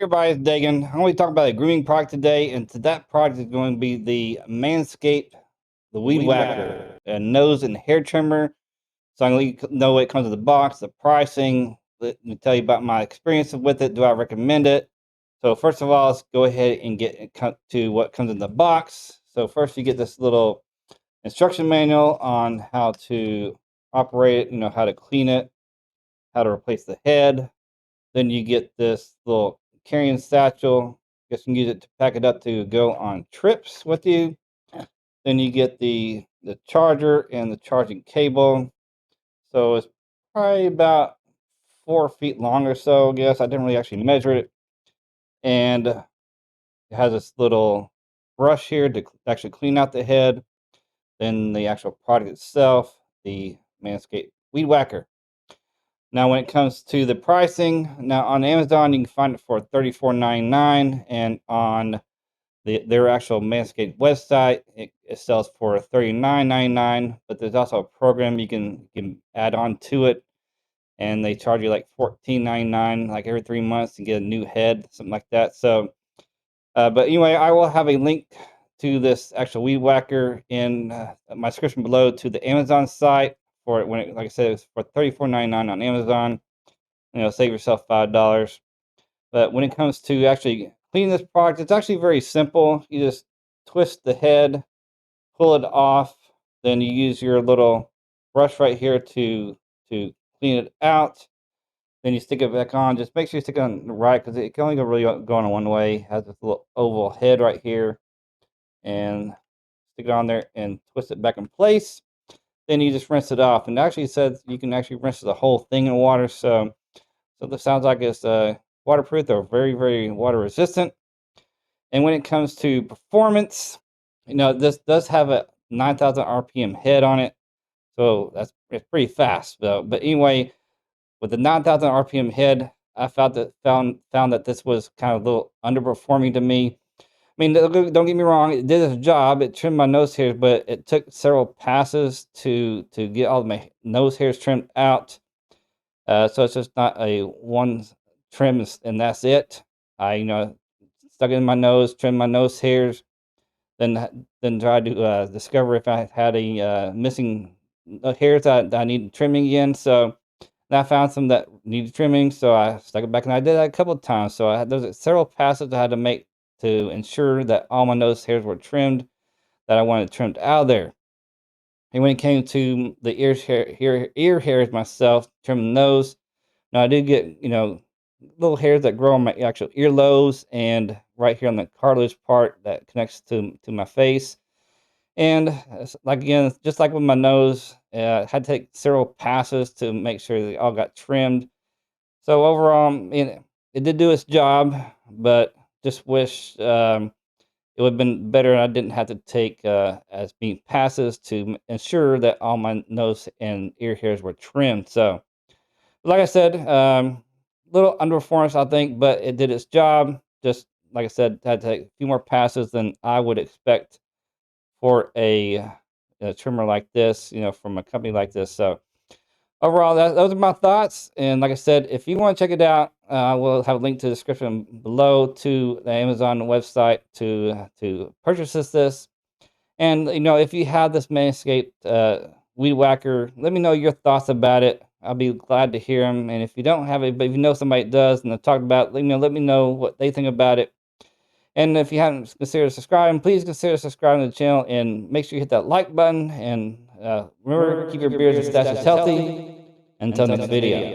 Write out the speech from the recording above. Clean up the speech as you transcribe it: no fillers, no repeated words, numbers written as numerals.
Everybody's digging. I'm going to talk about a grooming product today, and to that product is going to be the Manscaped, the Weed Wacker, a nose and hair trimmer. So I'm going to know what comes in the box, the pricing. Let me tell you about my experience with it. Do I recommend it? So first of all, let's go ahead and get to what comes in the box. So first you get this little instruction manual on how to operate it, how to clean it, how to replace the head. Then you get this little carrying satchel. Guess you can use it to pack it up to go on trips with you. Then you get the charger and the charging cable. So it's probably about 4 feet long or so. I guess I didn't really actually measure it. And it has this little brush here to actually clean out the head. Then the actual product itself, the Manscaped Weed Whacker. Now, when it comes to the pricing, now on Amazon, you can find it for $34.99, and on their actual Manscaped website, it sells for $39.99. But there's also a program you can add on to it, and they charge you like $14.99, like every 3 months, to get a new head, something like that. So, but anyway, I will have a link to this actual Weed Whacker in my description below to the Amazon site. For it, when it, like I said, it's for $34.99 on Amazon. Save yourself $5. But when it comes to actually cleaning this product, it's actually very simple. You just twist the head, pull it off, then you use your little brush right here to clean it out. Then you stick it back on. Just make sure you stick it on right, because it can only really go on one way. It has this little oval head right here, and stick it on there and twist it back in place. Then you just rinse it off. And actually it says you can actually rinse the whole thing in water. So this sounds like it's waterproof. They're very, very water resistant. And when it comes to performance, this does have a 9,000 RPM head on it. So it's pretty fast though. But anyway, with the 9,000 RPM head, I found that this was kind of a little underperforming to me. I mean, don't get me wrong, it did its job. It trimmed my nose hairs, but it took several passes to get all of my nose hairs trimmed out. So it's just not a one trim and that's it. I stuck it in my nose, trimmed my nose hairs, then tried to discover if I had a missing hairs that I needed trimming again. So I found some that needed trimming, so I stuck it back, and I did that a couple of times. So there's several passes I had to make to ensure that all my nose hairs were trimmed that I wanted trimmed out of there. And when it came to the ear hairs myself, trim the nose. Now I do get little hairs that grow on my actual earlobes and right here on the cartilage part that connects to my face. And like again, just like with my nose, I had to take several passes to make sure they all got trimmed. So overall, it did do its job, but just wish it would have been better and I didn't have to take as many passes to ensure that all my nose and ear hairs were trimmed. So, like I said, little underperformance, I think, but it did its job. Just like I said, had to take a few more passes than I would expect for a trimmer like this, from a company like this. So overall, those are my thoughts. And like I said, if you want to check it out, I will have a link to the description below to the Amazon website to purchase this. And if you have this Manscaped Weed Whacker, let me know your thoughts about it. I'll be glad to hear them. And if you don't have it, but if you know somebody does and they talked about it, let me know what they think about it. And if you haven't considered subscribing, please consider subscribing to the channel and make sure you hit that like button. And remember, keep your beards and stashes healthy. Until next video.